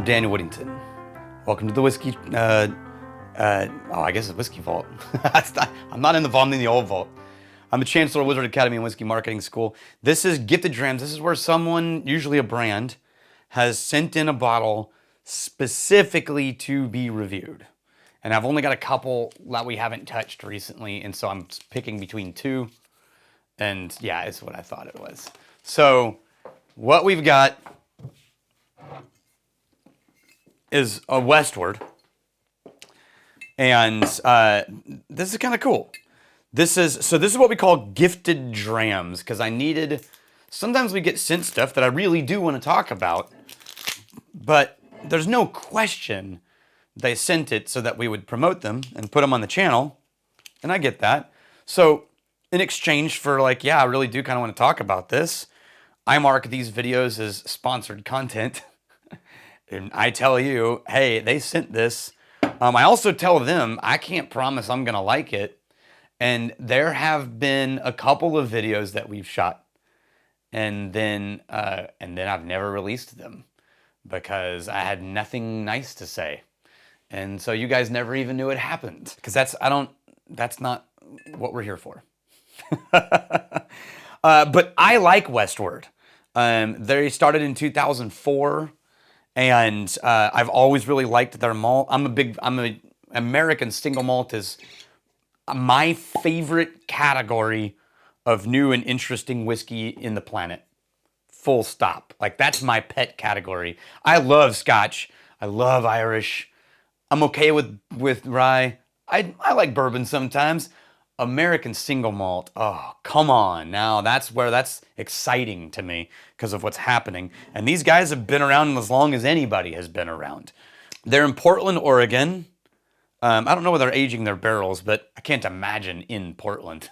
I'm Daniel Whittington. Welcome to the whiskey, I guess it's Whiskey Vault. I'm not in the vault, I'm in the old vault. I'm the Chancellor of Wizard Academy and Whiskey Marketing School. This is Gifted Drams. This is where someone, usually a brand, has sent in a bottle specifically to be reviewed. And I've only got a couple that we haven't touched recently, and so I'm picking between two. And yeah, it's what I thought it was. So what we've got is a Westward. And this is kind of cool. This is what we call gifted drams, because sometimes we get sent stuff that I really do want to talk about, but there's no question they sent it so that we would promote them and put them on the channel, and I get that. So in exchange for like, yeah, I really do kind of want to talk about this, I mark these videos as sponsored content, and I tell you, hey, they sent this. I also tell them I can't promise I'm going to like it. And there have been a couple of videos that we've shot, and then I've never released them because I had nothing nice to say. And so you guys never even knew it happened, because that's not what we're here for. But I like Westward. They started in 2004. And I've always really liked their malt. American single malt is my favorite category of new and interesting whiskey in the planet. Full stop. Like, that's my pet category. I love Scotch. I love Irish. I'm okay with rye. I like bourbon sometimes. American single malt, oh, come on. Now that's exciting to me because of what's happening. And these guys have been around as long as anybody has been around. They're in Portland, Oregon. I don't know where they're aging their barrels, but I can't imagine in Portland.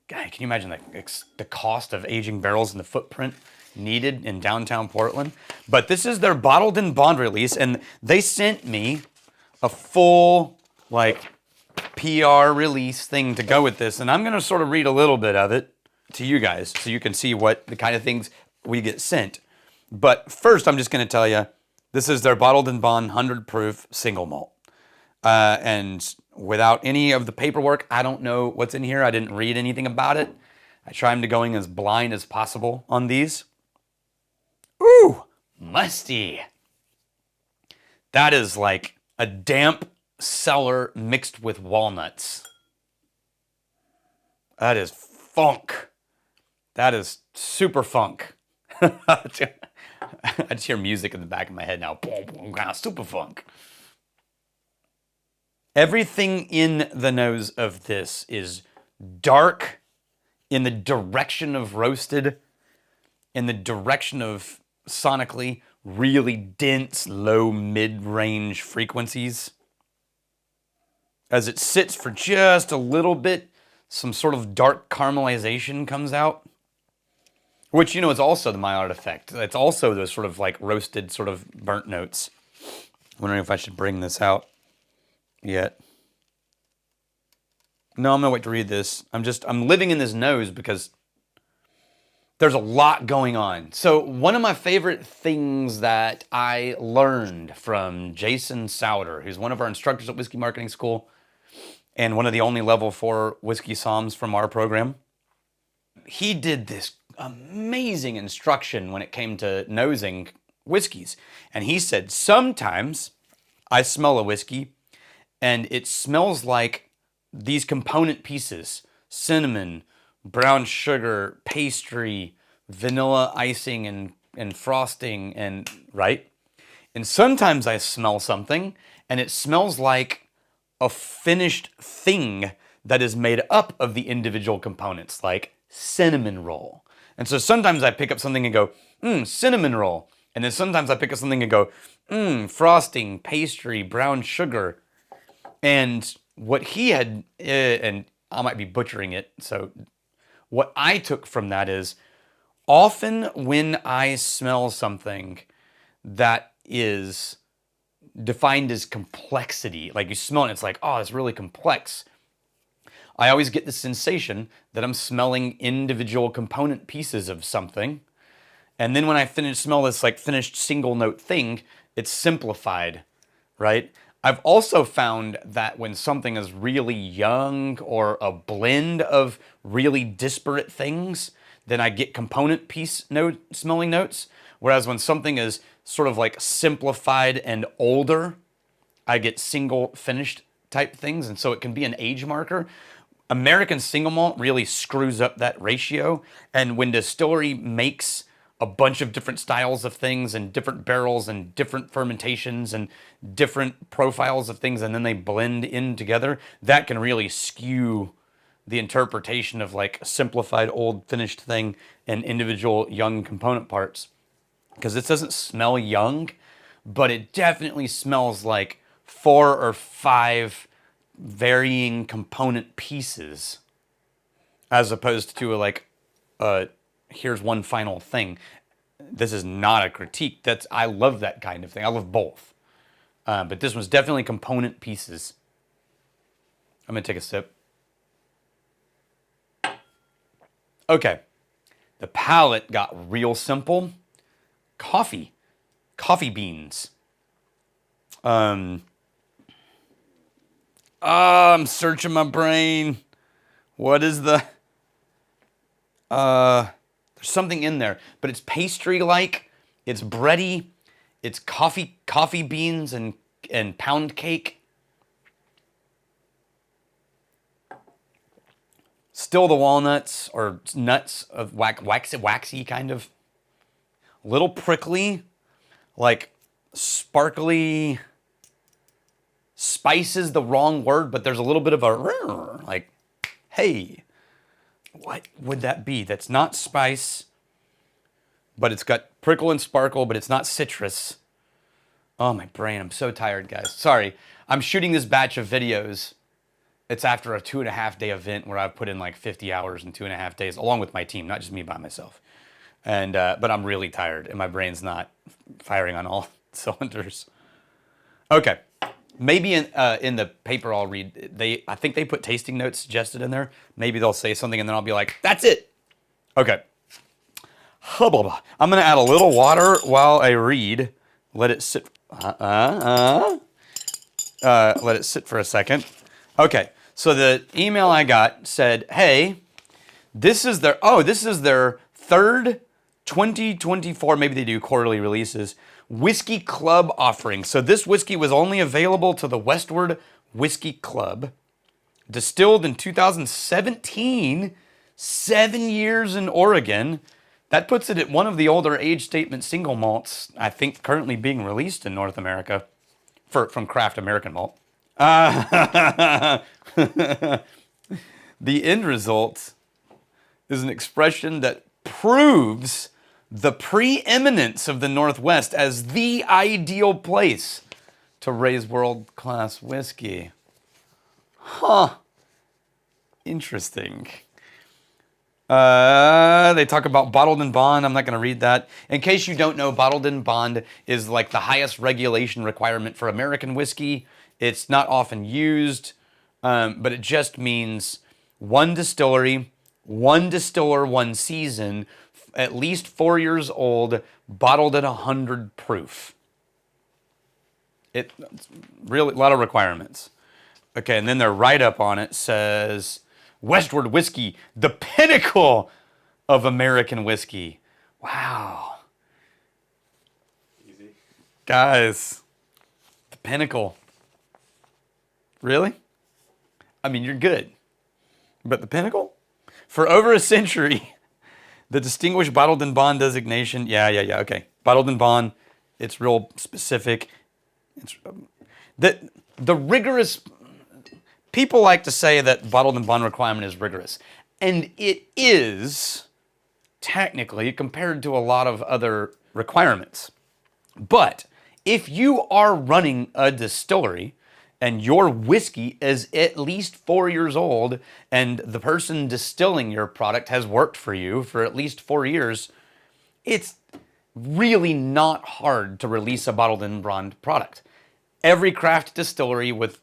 God, can you imagine the cost of aging barrels and the footprint needed in downtown Portland? But this is their bottled in bond release, and they sent me a full, PR release thing to go with this, and I'm going to sort of read a little bit of it to you guys so you can see what the kind of things we get sent. But first, I'm just going to tell you, this is their bottled in bond 100 proof single malt. And without any of the paperwork, I don't know what's in here. I didn't read anything about it. I try to going as blind as possible on these. Ooh, musty. That is like a damp cellar mixed with walnuts. That is funk. That is super funk. I just hear music in the back of my head now. Super funk. Everything in the nose of this is dark in the direction of roasted, in the direction of sonically really dense, low mid-range frequencies. As it sits for just a little bit, some sort of dark caramelization comes out, which, is also the Maillard effect. It's also those sort of like roasted, sort of burnt notes. I'm wondering if I should bring this out yet. No, I'm gonna wait to read this. I'm living in this nose because there's a lot going on. So one of my favorite things that I learned from Jason Souter, who's one of our instructors at Whiskey Marketing School and one of the only level 4 whiskey somms from our program, he did this amazing instruction when it came to nosing whiskeys. And he said, sometimes I smell a whiskey and it smells like these component pieces: cinnamon, brown sugar, pastry, vanilla icing and frosting, and right? And sometimes I smell something and it smells like a finished thing that is made up of the individual components, like cinnamon roll. And so sometimes I pick up something and go, cinnamon roll. And then sometimes I pick up something and go, frosting, pastry, brown sugar. And what he had, and I might be butchering it, so what I took from that is, often when I smell something that is defined as complexity, like you smell it, it's like, oh, it's really complex, I always get the sensation that I'm smelling individual component pieces of something. And then when I smell this like finished single note thing, It's simplified, right? I've also found that when something is really young or a blend of really disparate things, then I get component piece note smelling notes. Whereas when something is sort of like simplified and older, I get single finished type things. And so it can be an age marker. American single malt really screws up that ratio. And when distillery makes a bunch of different styles of things and different barrels and different fermentations and different profiles of things, and then they blend in together, that can really skew the interpretation of like a simplified old finished thing and individual young component parts. Because it doesn't smell young, but it definitely smells like 4 or 5 varying component pieces, as opposed to like here's one final thing. This is not a critique. I love that kind of thing. I love both, but this was definitely component pieces. I'm gonna take a sip. Okay, the palate got real simple. Coffee beans. I'm searching my brain. What is the... there's something in there, but it's pastry-like. It's bready. It's coffee beans and pound cake. Still the walnuts or nuts of waxy kind of. A little prickly, like sparkly. Spice is the wrong word, but there's a little bit of a like, hey, what would that be? That's not spice, but it's got prickle and sparkle, but it's not citrus. Oh, my brain. I'm so tired, guys. Sorry. I'm shooting this batch of videos. It's after a 2.5-day event where I've put in like 50 hours in 2.5 days, along with my team, not just me by myself. And but I'm really tired, and my brain's not firing on all cylinders. Okay. Maybe in the paper I'll read, I think they put tasting notes suggested in there. Maybe they'll say something and then I'll be like, that's it. Okay. I'm going to add a little water while I read. Let it sit. Let it sit for a second. Okay. So the email I got said, hey, this is their third 2024, maybe they do quarterly releases, Whiskey Club offering. So this whiskey was only available to the Westward Whiskey Club. Distilled in 2017, 7 years in Oregon. That puts it at one of the older age statement single malts, I think, currently being released in North America from Craft American Malt. The end result is an expression that proves the preeminence of the Northwest as the ideal place to raise world-class whiskey. Huh. Interesting. They talk about bottled and bond. I'm not going to read that. In case you don't know, bottled and bond is like the highest regulation requirement for American whiskey. It's not often used, but it just means one distillery, one distiller, one season, at least 4 years old, bottled at 100 proof. It's really a lot of requirements. Okay, and then their write-up on it says, Westward whiskey, the pinnacle of American whiskey. Wow. Easy. Guys, the pinnacle. Really? I mean, you're good. But the pinnacle? For over a century, the distinguished bottled and bond designation, okay. Bottled and bond, it's real specific. It's the rigorous, people like to say that bottled and bond requirement is rigorous. And it is, technically, compared to a lot of other requirements. But if you are running a distillery and your whiskey is at least 4 years old and the person distilling your product has worked for you for at least 4 years, it's really not hard to release a bottled and bond product. Every craft distillery with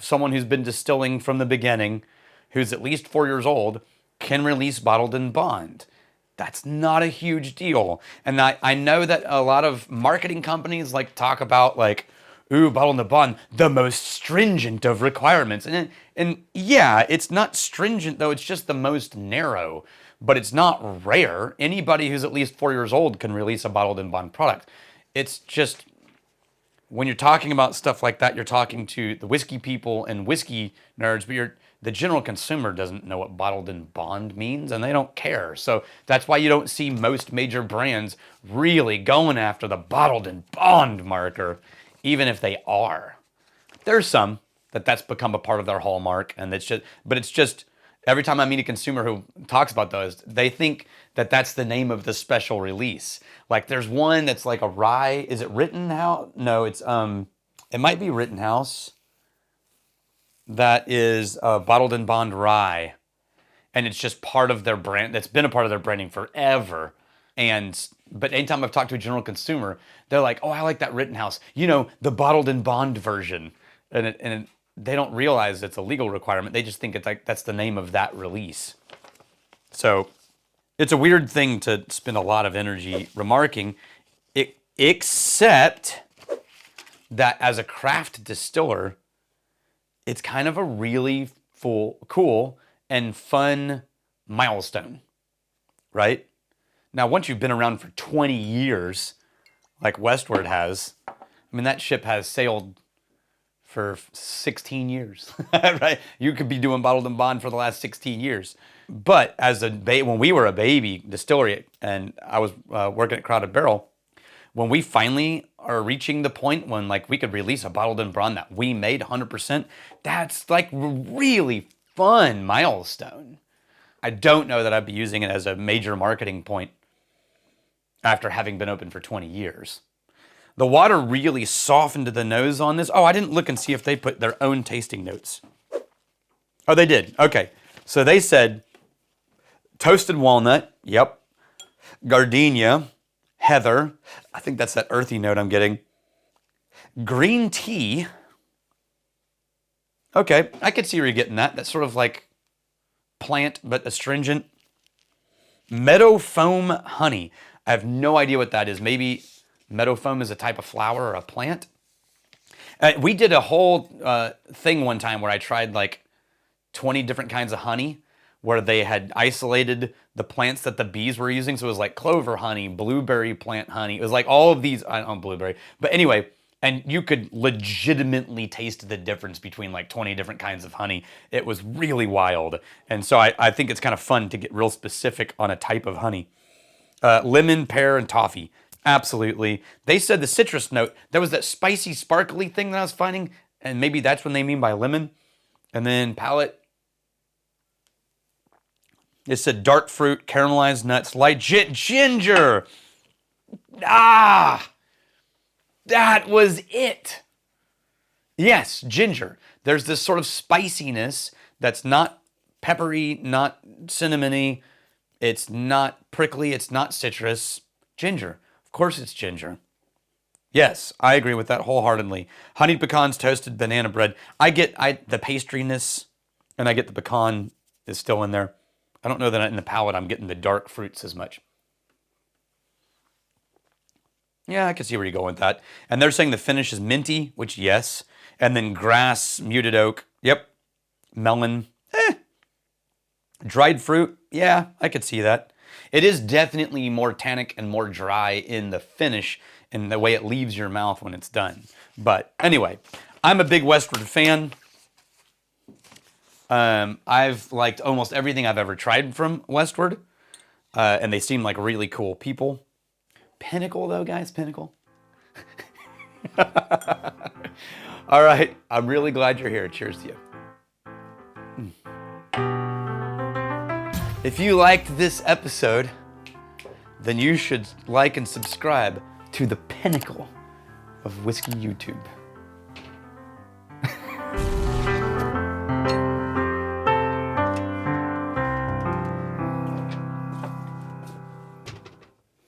someone who's been distilling from the beginning, who's at least 4 years old, can release bottled and bond. That's not a huge deal. And I know that a lot of marketing companies like talk about like, ooh, bottled in bond, the most stringent of requirements. And yeah, it's not stringent though, it's just the most narrow, but it's not rare. Anybody who's at least 4 years old can release a bottled in bond product. It's just, when you're talking about stuff like that, you're talking to the whiskey people and whiskey nerds, but the general consumer doesn't know what bottled in bond means, and they don't care. So that's why you don't see most major brands really going after the bottled in bond marker, even if they are. There's some that's become a part of their hallmark, and it's just every time I meet a consumer who talks about those, they think that that's the name of the special release. Like there's one that's like a rye. Is it Rittenhouse? No, it might be Rittenhouse. That is bottled in bond rye, and it's just part of their brand. That's been a part of their branding forever. But anytime I've talked to a general consumer, they're like, "Oh, I like that Rittenhouse. You know, the bottled in bond version," and they don't realize it's a legal requirement. They just think it's like that's the name of that release. So it's a weird thing to spend a lot of energy remarking, except that as a craft distiller, it's kind of a really cool and fun milestone, right? Now, once you've been around for 20 years, like Westward has, I mean, that ship has sailed for 16 years, right? You could be doing bottled in bond for the last 16 years. But when we were a baby distillery and I was working at Crowded Barrel, when we finally are reaching the point when like we could release a bottled in bond that we made 100%, that's like a really fun milestone. I don't know that I'd be using it as a major marketing point after having been open for 20 years. The water really softened the nose on this. Oh, I didn't look and see if they put their own tasting notes. Oh, they did. Okay. So they said toasted walnut. Yep. Gardenia. Heather. I think that's that earthy note I'm getting. Green tea. Okay. I could see where you're getting that. That's sort of like plant, but astringent. Meadow foam honey. I have no idea what that is. Maybe meadow foam is a type of flower or a plant. We did a whole thing one time where I tried like 20 different kinds of honey, where they had isolated the plants that the bees were using. So it was like clover honey, blueberry plant honey. It was like all of these, I don't know, blueberry. But anyway, and you could legitimately taste the difference between like 20 different kinds of honey. It was really wild. And so I think it's kind of fun to get real specific on a type of honey. Lemon, pear, and toffee. Absolutely. They said the citrus note, there was that spicy, sparkly thing that I was finding, and maybe that's what they mean by lemon. And then palate. It said dark fruit, caramelized nuts, legit ginger. Ah, that was it. Yes, ginger. There's this sort of spiciness that's not peppery, not cinnamony. It's not prickly. It's not citrus. Ginger. Of course it's ginger. Yes, I agree with that wholeheartedly. Honeyed pecans, toasted banana bread. I get the pastriness, and I get the pecan is still in there. I don't know that in the palate I'm getting the dark fruits as much. Yeah, I can see where you go with that. And they're saying the finish is minty, which yes. And then grass, muted oak. Yep. Melon. Dried fruit. Yeah, I could see that. It is definitely more tannic and more dry in the finish and the way it leaves your mouth when it's done. But anyway, I'm a big Westward fan. I've liked almost everything I've ever tried from Westward. And they seem like really cool people. Pinnacle though, guys, Pinnacle. All right, I'm really glad you're here. Cheers to you. If you liked this episode, then you should like and subscribe to the pinnacle of whiskey YouTube.